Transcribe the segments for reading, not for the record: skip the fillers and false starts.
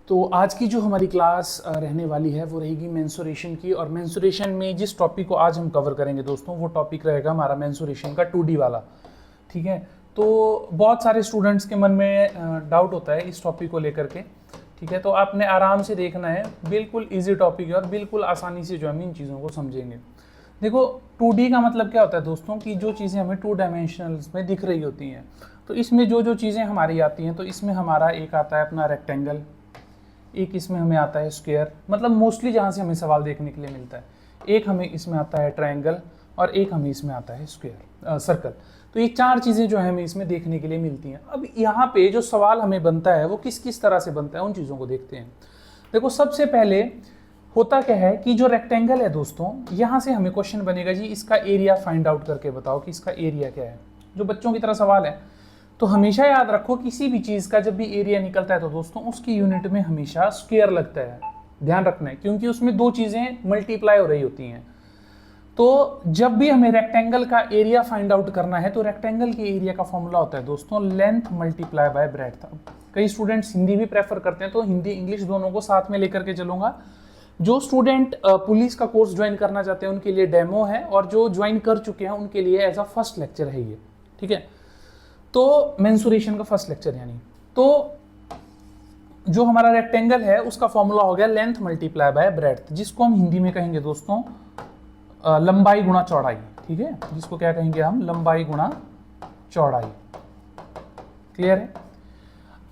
तो आज की जो हमारी क्लास रहने वाली है वो रहेगी मेंसुरेशन की। और मेंसुरेशन में जिस टॉपिक को आज हम कवर करेंगे दोस्तों, वो टॉपिक रहेगा हमारा मेंसुरेशन का 2D वाला। ठीक है, तो बहुत सारे स्टूडेंट्स के मन में डाउट होता है इस टॉपिक को लेकर के। ठीक है, तो आपने आराम से देखना है, बिल्कुल ईजी टॉपिक है और बिल्कुल आसानी से जो हम इन चीज़ों को समझेंगे। देखो 2D का मतलब क्या होता है दोस्तों, कि जो चीज़ें हमें 2 डायमेंशनल्स में दिख रही होती हैं। तो इसमें जो चीज़ें हमारी आती हैं, तो इसमें हमारा एक आता है अपना रेक्टेंगल, एक इसमें हमें आता है स्क्वायर, मतलब मोस्टली जहाँ से हमें सवाल देखने के लिए मिलता है। एक हमें इसमें आता है ट्रायंगल और एक हमें इसमें आता है स्क्वायर सर्कल। तो ये 4 चीज़ें जो है हमें इसमें देखने के लिए मिलती हैं। अब यहाँ पे जो सवाल हमें बनता है वो किस किस तरह से बनता है, उन चीज़ों को देखते हैं। देखो सबसे पहले होता क्या है कि जो रेक्टेंगल है दोस्तों, यहाँ से हमें क्वेश्चन बनेगा जी इसका एरिया फाइंड आउट करके बताओ कि इसका एरिया क्या है। जो बच्चों की तरह सवाल है, तो हमेशा याद रखो किसी भी चीज़ का जब भी एरिया निकलता है तो दोस्तों उसकी यूनिट में हमेशा स्क्वायर लगता है। ध्यान रखना है, क्योंकि उसमें 2 चीज़ें मल्टीप्लाई हो रही होती हैं। तो जब भी हमें रेक्टेंगल का एरिया फाइंड आउट करना है, तो रेक्टेंगल के एरिया का फॉर्मूला होता है दोस्तों लेंथ मल्टीप्लाई बाय ब्रेड्थ। कई स्टूडेंट्स हिंदी भी प्रेफर करते हैं, तो हिंदी इंग्लिश दोनों को साथ में लेकर के चलूंगा। जो स्टूडेंट पुलिस का कोर्स ज्वाइन करना चाहते हैं उनके लिए डेमो है, और जो ज्वाइन कर चुके हैं उनके लिए एज अ फर्स्ट लेक्चर है ये। ठीक है, तो मेंसुरेशन का फर्स्ट लेक्चर यानी। तो जो हमारा रेक्टेंगल है उसका फॉर्मूला हो गया लेंथ मल्टीप्लाई बाय ब्रेड्थ, जिसको हम हिंदी में कहेंगे दोस्तों लंबाई गुणा चौड़ाई। ठीक है, जिसको क्या कहेंगे हम, लंबाई गुणा चौड़ाई। क्लियर है।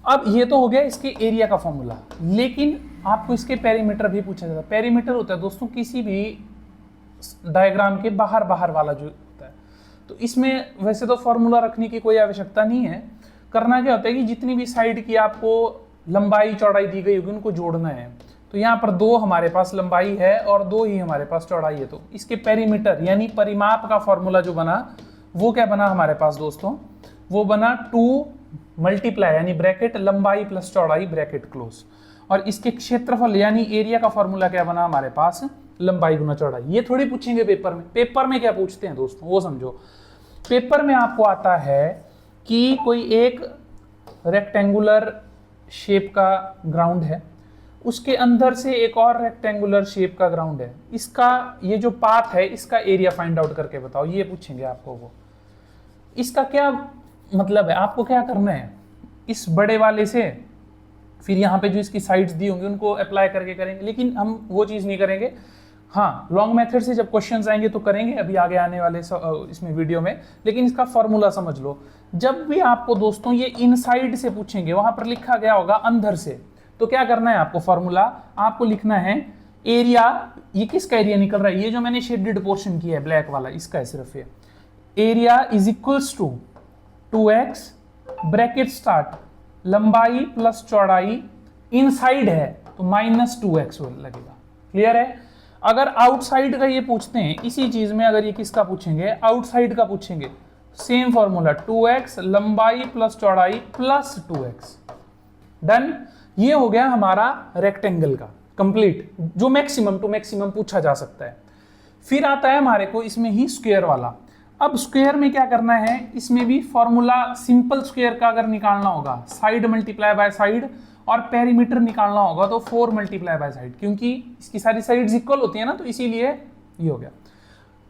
अब ये तो हो गया इसके एरिया का फॉर्मूला, लेकिन आपको इसके पेरीमीटर भी पूछा जाता है। पेरीमीटर होता है दोस्तों किसी भी डायग्राम के बाहर वाला जो होता है। तो इसमें वैसे तो फॉर्मूला रखने की कोई आवश्यकता नहीं है। करना क्या होता है कि जितनी भी साइड की आपको लंबाई चौड़ाई दी गई होगी उनको जोड़ना है। तो यहाँ पर 2 हमारे पास लंबाई है और 2 ही हमारे पास चौड़ाई है। तो इसके पेरीमीटर यानी परिमाप का फॉर्मूला जो बना वो क्या बना हमारे पास दोस्तों, वो बना 2 मल्टीप्लाई यानी ब्रैकेट लंबाई प्लस चौड़ाई ब्रैकेट क्लोज। और इसके क्षेत्रफल यानी एरिया का फॉर्मूला क्या बना हमारे पास, लंबाई गुना चौड़ाई। ये थोड़ी पूछेंगे पेपर में। पेपर में क्या पूछते हैं दोस्तों वो समझो। पेपर में आपको आता है कि कोई एक रेक्टेंगुलर शेप का ग्राउंड है, उसके अंदर से एक और रेक्टेंगुलर शेप का ग्राउंड है, इसका ये जो पाथ है इसका एरिया फाइंड आउट करके बताओ। ये पूछेंगे आपको। वो इसका क्या मतलब है, आपको क्या करना है, इस बड़े वाले से फिर यहाँ पे जो इसकी साइड्स दी होंगी उनको अप्लाई करके करेंगे, लेकिन हम वो चीज़ नहीं करेंगे। हाँ, लॉन्ग मेथड से जब क्वेश्चंस आएंगे तो करेंगे अभी आगे आने वाले इसमें वीडियो में। लेकिन इसका फॉर्मूला समझ लो। जब भी आपको दोस्तों ये इनसाइड से पूछेंगे, वहां पर लिखा गया होगा अंदर से, तो क्या करना है आपको, फॉर्मूला आपको लिखना है एरिया। ये किसका एरिया निकल रहा है, ये जो मैंने शेडेड पोर्शन किया है ब्लैक वाला, इसका है सिर्फ ये। Area is equals to 2x bracket start लंबाई प्लस चौड़ाई, इनसाइड है तो -2x लगेगा। क्लियर है। अगर आउटसाइड का ये पूछते हैं इसी चीज में, अगर ये किसका पूछेंगे, आउटसाइड का पूछेंगे, सेम फॉर्मूला 2x लंबाई प्लस चौड़ाई प्लस 2x। डन। ये हो गया हमारा रेक्टेंगल का कंप्लीट, जो मैक्सिमम टू मैक्सिमम पूछा जा सकता है। फिर आता है हमारे को इसमें ही स्क्वायर वाला। अब स्क्वायर में क्या करना है, इसमें भी फॉर्मूला सिंपल स्क्वायर का अगर निकालना होगा, साइड मल्टीप्लाई बाय साइड, और पेरीमीटर निकालना होगा तो 4 मल्टीप्लाई बाय साइड, क्योंकि इसकी सारी साइड्स इक्वल होती है ना, तो इसीलिए ये हो गया।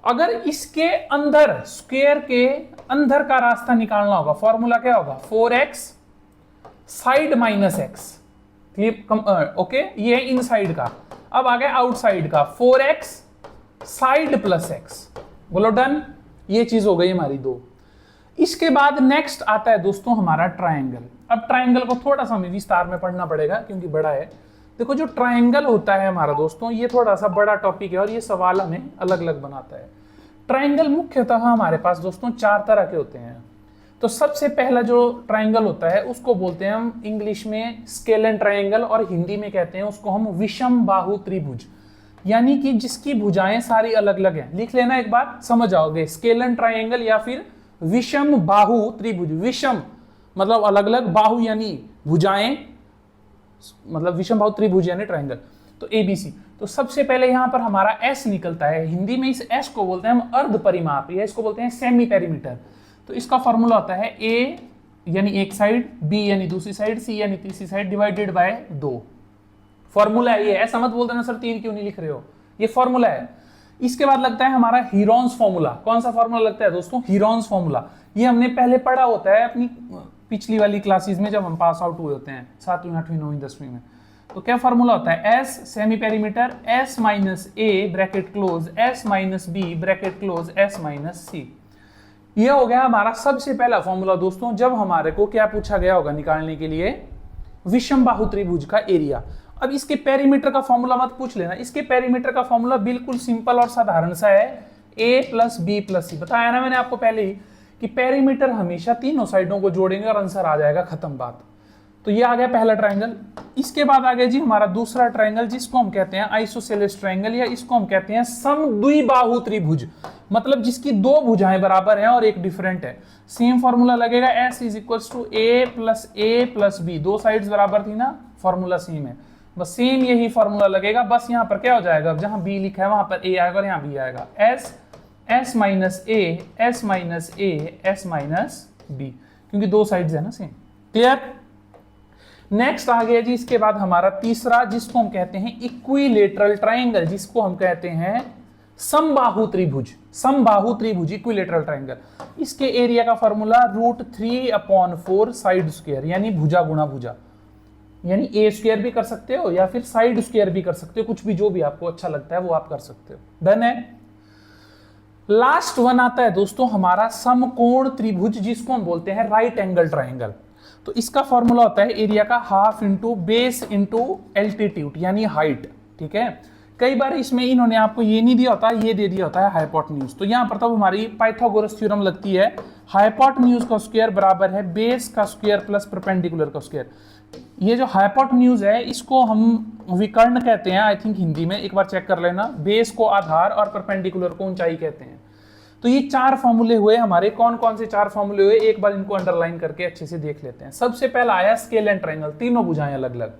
अगर इसके अंदर स्क्वायर के अंदर का रास्ता निकालना होगा, फॉर्मूला क्या होगा, 4x साइड -x। ओके, ये है इनसाइड का। अब आ गया आउटसाइड का, 4x साइड प्लस x। बोलो डन। ये चीज हो गई हमारी 2। इसके बाद नेक्स्ट आता है दोस्तों हमारा ट्रायंगल। अब ट्रायंगल को थोड़ा सा हमें विस्तार में पढ़ना पड़ेगा क्योंकि बड़ा है। देखो जो ट्रायंगल होता है हमारा दोस्तों, ये थोड़ा सा बड़ा टॉपिक है और ये सवाल हमें अलग अलग बनाता है। ट्रायंगल मुख्यतः हमारे पास दोस्तों 4 तरह के होते हैं। तो सबसे पहला जो ट्रायंगल होता है उसको बोलते हैं हम इंग्लिश में स्केलन ट्रायंगल, और हिंदी में कहते हैं उसको हम विषम बाहु त्रिभुज, यानी कि जिसकी भुजाएं सारी अलग अलग हैं। लिख लेना एक बार, समझ जाओगे। स्केलन ट्रायंगल या फिर विषम बाहु त्रिभुज। विषम मतलब अलग अलग, बाहु यानी भुजाएं, मतलब विषम बाहु त्रिभुज यानी ट्रायंगल। तो ABC। तो सबसे पहले यहां पर हमारा S निकलता है। हिंदी में इस S को बोलते हैं हम अर्ध परिमाप, या इसको बोलते हैं सेमी पेरीमीटर। तो इसका फॉर्मूला होता है A यानी एक साइड, B यानी दूसरी साइड, C यानी तीसरी साइड डिवाइडेड बाय 2। फॉर्मूला है ये, ऐसा मत बोल देना सर 3 क्यों नहीं लिख रहे हो, ये फॉर्मूला है। इसके बाद लगता है हमारा हीरोन्स फॉर्मूला। कौन सा फॉर्मूला लगता है दोस्तों? Heron's formula. ये हमने पहले पढ़ा होता है अपनी पिछली वाली क्लासेस में, जब हम पास आउट हुए होते हैं 7वीं 8वीं 9वीं 10वीं में। तो क्या फॉर्मूला होता है? S semi perimeter s minus a bracket close s minus b bracket close s minus c. ये हो गया हमारा सबसे पहला फॉर्मूला दोस्तों, जब हमारे को क्या पूछा गया होगा निकालने के लिए? विषम बाहु त्रिभुज का एरिया। अब इसके पेरीमीटर का फॉर्मूला मत पूछ लेना, इसके पेरीमीटर का फॉर्मूला बिल्कुल सिंपल और साधारण सा है, a प्लस बी प्लस सी। बताया ना मैंने आपको पहले ही कि पेरीमीटर हमेशा तीनों साइडों को जोड़ेंगे और आंसर आ जाएगा, खत्म बात। तो ये आ गया पहला ट्रायंगल। इसके बाद आ गया जी हमारा दूसरा ट्रायंगल, जिसको हम कहते हैं आइसोसेलेस ट्रायंगल, या इसको हम कहते हैं समद्विबाहु त्रिभुज, मतलब जिसकी दो भुजाएं बराबर हैं और एक डिफरेंट है। सेम फॉर्मूला लगेगा, s is equals to a plus B, दो साइड्स बराबर थी ना, फॉर्मूला सेम है, बस सेम यही फॉर्मूला लगेगा। बस यहाँ पर क्या हो जाएगा, जहां b लिखा है वहां पर a आएगा और यहाँ b आएगा, s minus a s minus a s minus b, क्योंकि दो साइड्स है ना सेम। क्लियर? नेक्स्ट आ गया जी इसके बाद हमारा तीसरा, जिसको हम कहते हैं इक्विलेटरल ट्रायंगल, जिसको हम कहते हैं समबाहु त्रिभुज। समबाहु त्रिभुज इक्विलेटरल ट्रायंगल। इसके एरिया का फॉर्मूला √3/4 साइड स्क्वायर, यानी भुजा गुणा भुजा, यानी ए स्क्वायर भी कर सकते हो या फिर साइड स्क्वायर भी कर सकते हो, कुछ भी जो भी आपको अच्छा लगता है वो आप कर सकते हो। डन है। लास्ट वन आता है दोस्तों हमारा समकोण त्रिभुज, जिसको हम बोलते हैं राइट एंगल ट्रायंगल। तो इसका फॉर्मूला होता है एरिया का half into base into altitude, यानी हाइट। ठीक है, कई बार इसमें इन्होंने आपको ये नहीं दिया होता, ये दे दिया होता है हाइपोटेन्यूज। तो यहां पर तब हमारी पाइथागोरस थ्योरम लगती है, हाइपोटेन्यूज का स्क्वायर बराबर है बेस का स्क्वायर प्लस परपेंडिकुलर का स्क्वायर। ये जो हाइपोटेन्यूज है इसको हम विकर्ण कहते हैं, आई थिंक हिंदी में, एक बार चेक कर लेना। बेस को आधार और परपेंडिकुलर को ऊंचाई कहते हैं। तो ये चार फॉर्मूले हुए हमारे। कौन कौन से चार फॉर्मूले हुए, एक बार इनको अंडरलाइन करके अच्छे से देख लेते हैं। सबसे पहला आया स्केल एंड ट्रायंगल, तीनों भुजाएं अलग अलग,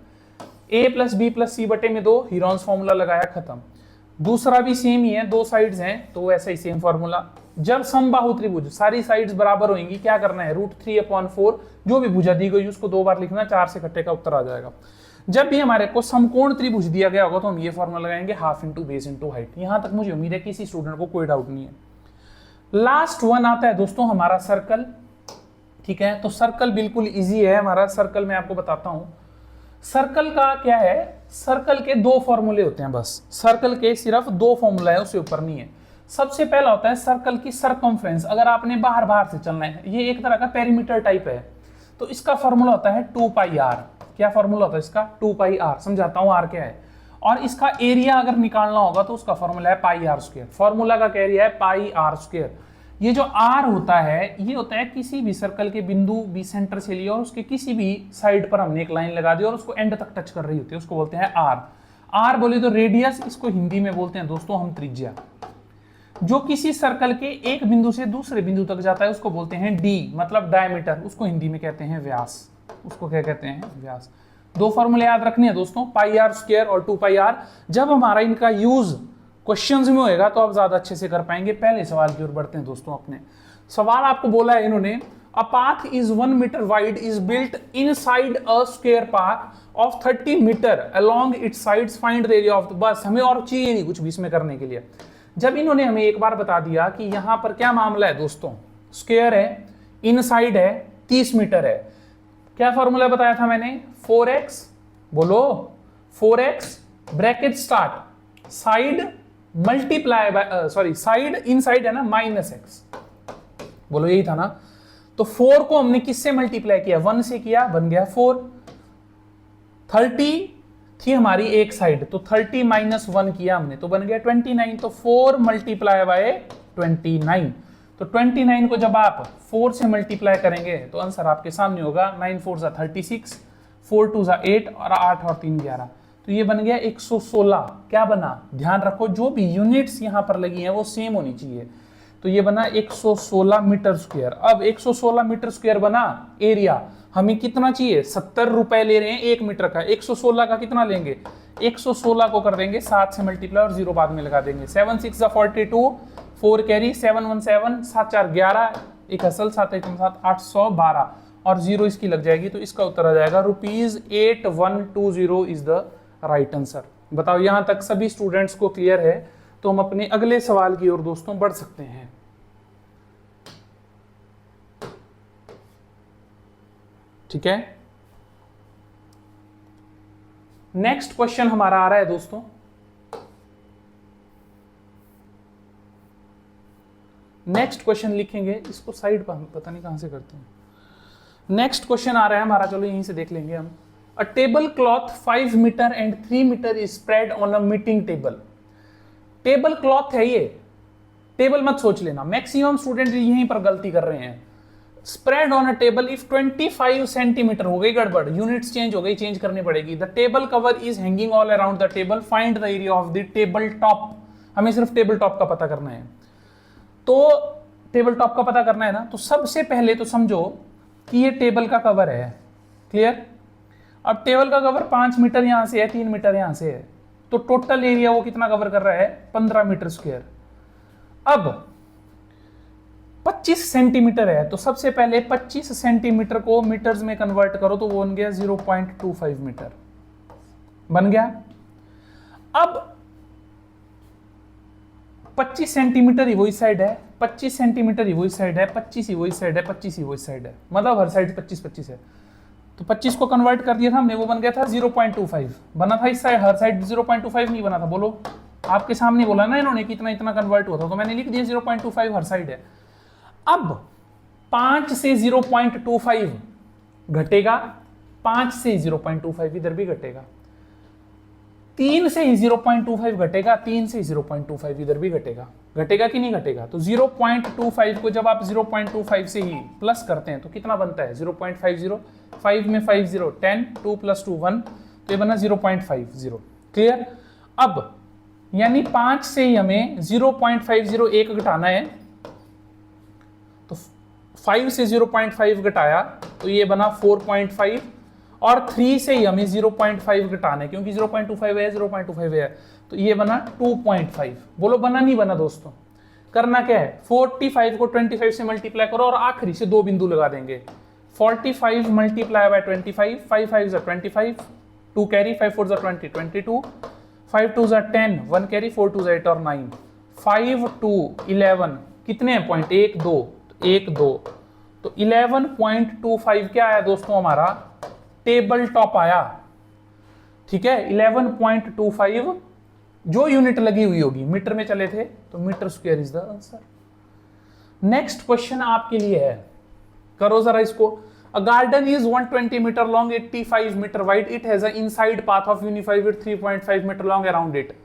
a प्लस बी प्लस सी बटे में 2, हीरोन्स फॉर्मूला लगाया, खत्म। दूसरा भी सेम ही है, दो साइड्स हैं तो ऐसा ही सेम फॉर्मूला। जब समबाहु त्रिभुज सारी साइड्स बराबर होंगी, क्या करना है, √3/4 जो भी भुजा दी गई उसको 2 बार लिखना, 4 से इकट्ठे का उत्तर आ जाएगा। जब भी हमारे को समकोण त्रिभुज दिया गया होगा तो हम ये फॉर्मूला लगाएंगे, half into base into height. यहां तक मुझे उम्मीद है किसी स्टूडेंट को कोई डाउट नहीं है। लास्ट वन आता है दोस्तों हमारा सर्कल। ठीक है, तो सर्कल बिल्कुल इजी है हमारा। सर्कल मैं आपको बताता हूं, सर्कल का क्या है, सर्कल के दो फॉर्मूले होते हैं बस। सर्कल के सिर्फ दो फॉर्मूला है, उससे ऊपर नहीं है। सबसे पहला होता है सर्कल की सरकमफ्रेंस, अगर आपने बाहर बाहर से चलना है, ये एक तरह का पेरीमीटर टाइप है, तो इसका फॉर्मूला होता है 2πr। क्या फॉर्मूला होता है इसका? 2πr। समझाता हूं r क्या है। और इसका एरिया अगर निकालना होगा तो उसका फॉर्मूला है πr²। फॉर्मूला का क्या एरिया है? πr²। ये जो r होता है ये होता है किसी भी सर्कल के बिंदु बी सेंटर से लिया और उसके किसी भी साइड पर हमने एक लाइन लगा दी और उसको एंड तक टच कर रही होती है, उसको बोलते हैं r। r बोले तो रेडियस, इसको हिंदी में बोलते हैं दोस्तों हम त्रिज्या। जो किसी सर्कल के एक बिंदु से दूसरे बिंदु तक जाता है उसको बोलते हैं d, मतलब डायमीटर, उसको हिंदी में कहते हैं व्यास। उसको क्या कहते हैं? व्यास। दो फॉर्मूले याद रखने हैं दोस्तों, πr² और 2πr। जब हमारा इनका यूज क्वेश्चंस में होएगा तो आप ज्यादा अच्छे से कर पाएंगे। पहले सवाल की ओर बढ़ते हैं दोस्तों अपने। सवाल आपको बोला है इन्होंने, a path is 1 metre wide is built inside a square path of 30 metre along its sides, find the area of the. बस हमें और चाहिए नहीं कुछ भी इसमें करने के लिए। जब इन्होंने हमें एक बार बता दिया कि यहां पर क्या मामला है दोस्तों, स्क्वायर है, इनसाइड है, 30 मीटर है, क्या फॉर्मूला बताया था मैंने? 4x, बोलो 4x bracket start, side multiply by, sorry side inside है ना, -x, बोलो यही था ना। तो 4 को हमने किससे मल्टीप्लाई किया? 1 से किया, बन गया 4। 30 थी हमारी एक साइड, तो 30 - 1 किया हमने तो बन गया 29। तो 4 मल्टीप्लाई बाय 29। तो 29 को जब आप 4 से मल्टीप्लाई करेंगे तो आंसर आपके सामने होगा। 9 4 = 36, 4 2 = 8 और 8 और 3 11। तो ये बन गया 116। क्या बना? ध्यान रखो जो भी यूनिट्स यहां पर लगी हैं वो सेम होनी चाहिए। तो ये बना 116 मीटर स्क्वायर। अब 116 मीटर स्क्वायर बना एरिया। हमें कितना चाहिए? 70 रुपए ले रहे हैं 1 मीटर का। 116 का कितना लेंगे? 116 को कर देंगे 7 से मल्टीप्लाई और 0 बाद में लगा देंगे। 7 6 = 42, 4 कैरी, 7 1 7, 7 4 11, एक असल 7 1 7, 812 और 0 इसकी लग जाएगी। तो इसका उत्तर आ जाएगा ₹8120 इज द राइट आंसर। बताओ यहां तक सभी स्टूडेंट्स को क्लियर है? तो हम अपने अगले सवाल की ओर दोस्तों बढ़ सकते हैं। ठीक है, नेक्स्ट क्वेश्चन हमारा आ रहा है दोस्तों, नेक्स्ट क्वेश्चन लिखेंगे, इसको साइड पर पता नहीं कहां से करते हैं। नेक्स्ट क्वेश्चन आ रहा है हमारा, चलो यहीं से देख लेंगे हम। A table cloth 5 metre and 3 metre is spread on a meeting table. Table cloth है ये, टेबल मत सोच लेना, मैक्सिमम स्टूडेंट यहीं पर गलती कर रहे हैं। Spread on a table if 25 centimetre, हो गई गड़बड़, यूनिट्स चेंज हो गई, चेंज करनी पड़ेगी। The table cover is hanging all around the table, find the area of the table top. हमें सिर्फ टेबल टॉप का पता करना है। तो टेबल टॉप का पता करना है ना, तो सबसे पहले तो समझो कि ये टेबल का कवर है। क्लियर? अब टेबल का कवर 5 मीटर यहां से है, 3 मीटर यहां से है, तो टोटल एरिया वो कितना कवर कर रहा है? 15 मीटर स्क्वायर। अब 25 सेंटीमीटर है, तो सबसे पहले 25 सेंटीमीटर को मीटर्स में कन्वर्ट करो, तो वो बन गया 0.25 मीटर बन गया। अब 25 सेंटीमीटर ही वही साइड है, 25 सेंटीमीटर ही वही साइड है, 25 ही वही साइड है, 25 ही वही साइड है, मतलब हर साइड 25-25 है। तो 25 को कन्वर्ट कर दिया था हमने, वो बन गया था 0.25 बना था। इस साइड हर साइड 0.25 नहीं बना था, बोलो आपके सामने बोला ना इन्होंने कि इतना इतना कन्वर्ट हुआ था, तो मैंने लिख दिया 0.25 हर साइड है। अब 5 से 0.25 घटेगा, 5 से 0.25 इधर भी घटेगा, 3 से ही 0.25 घटेगा, 3 से 0.25 इधर भी घटेगा। घटेगा कि नहीं घटेगा? तो 0.25 को जब आप 0.25 से ही प्लस करते हैं तो कितना बनता है? 0.50, 5 में 5 0 10, 2 + 2 1, तो ये बना 0.50। क्लियर? अब यानी 5 से ही हमें 0.50 एक घटाना है, तो 5 से 0.5 घटाया तो ये बना 4.5, और 3 से ही हमें 0.5 घटाना है, क्योंकि 0.25 है, 0.25 है, तो ये बना 2.5। बोलो बना नहीं बना दोस्तों? करना क्या है? 45 को 25 से मल्टीप्लाई करो और आखिरी से 2 बिंदु लगा देंगे। 45 मल्टीप्लाई बाय 25, 5 5 = 25, 2 कैरी, 5 4 = 20, 22, 5 2 = 10, 1 कैरी, 4 2 = 8 और 9, 5 2 11, कितने हैं पॉइंट? 1 2, 1 2, तो 11.25 क्या आया दोस्तों हमारा? टेबल टॉप आया। ठीक है, 11.25 जो यूनिट लगी हुई होगी, मीटर में चले थे तो metre square is the answer. Next question आपके लिए है, करो जरा इसको। A garden is 120 metre long, 85 metre wide, it has a inside path of unified width 3.5 metre long around it.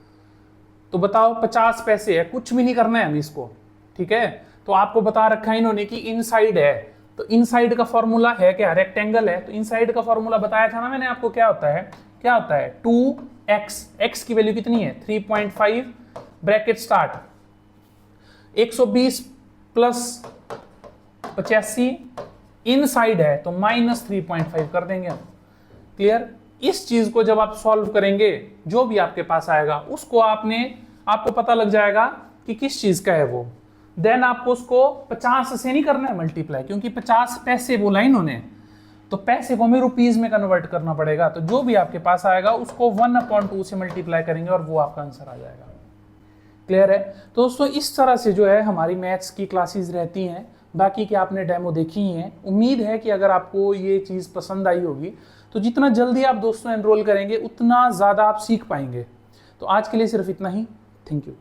तो बताओ 50 पैसे है, कुछ भी नहीं करना है हमें इसको। ठीक है, तो आपको बता रखा है इन्होंने कि इनसाइड है, तो इनसाइड का फॉर्मूला है क्या? रेक्टेंगल है, तो इनसाइड का फॉर्मूला बताया था ना मैंने आपको, क्या होता है? क्या होता है? 2x, x की वैल्यू कितनी है? 3.5, ब्रैकेट स्टार्ट, 120 + 85 इनसाइड है, तो -3.5 कर देंगे हम। क्लियर? इस चीज को जब आप सॉल्व करेंगे, जो भी आपके पास आएगा उसको आपको पता लग जाएगा कि किस चीज का है वो। देन आपको उसको 50 से नहीं करना है मल्टीप्लाई, क्योंकि 50 पैसे बोला इन्होंने, तो पैसे को हमें रुपीज में कन्वर्ट करना पड़ेगा। तो जो भी आपके पास आएगा उसको 1/2 से मल्टीप्लाई करेंगे और वो आपका आंसर आ जाएगा। क्लियर है? तो दोस्तों इस तरह से जो है हमारी मैथ्स की क्लासेस रहती हैं। बाकी की आपने डेमो देखी ही हैं। उम्मीद है कि अगर आपको ये चीज़ पसंद आई होगी तो जितना जल्दी आप दोस्तों एनरोल करेंगे उतना ज़्यादा आप सीख पाएंगे। तो आज के लिए सिर्फ इतना ही। Thank you.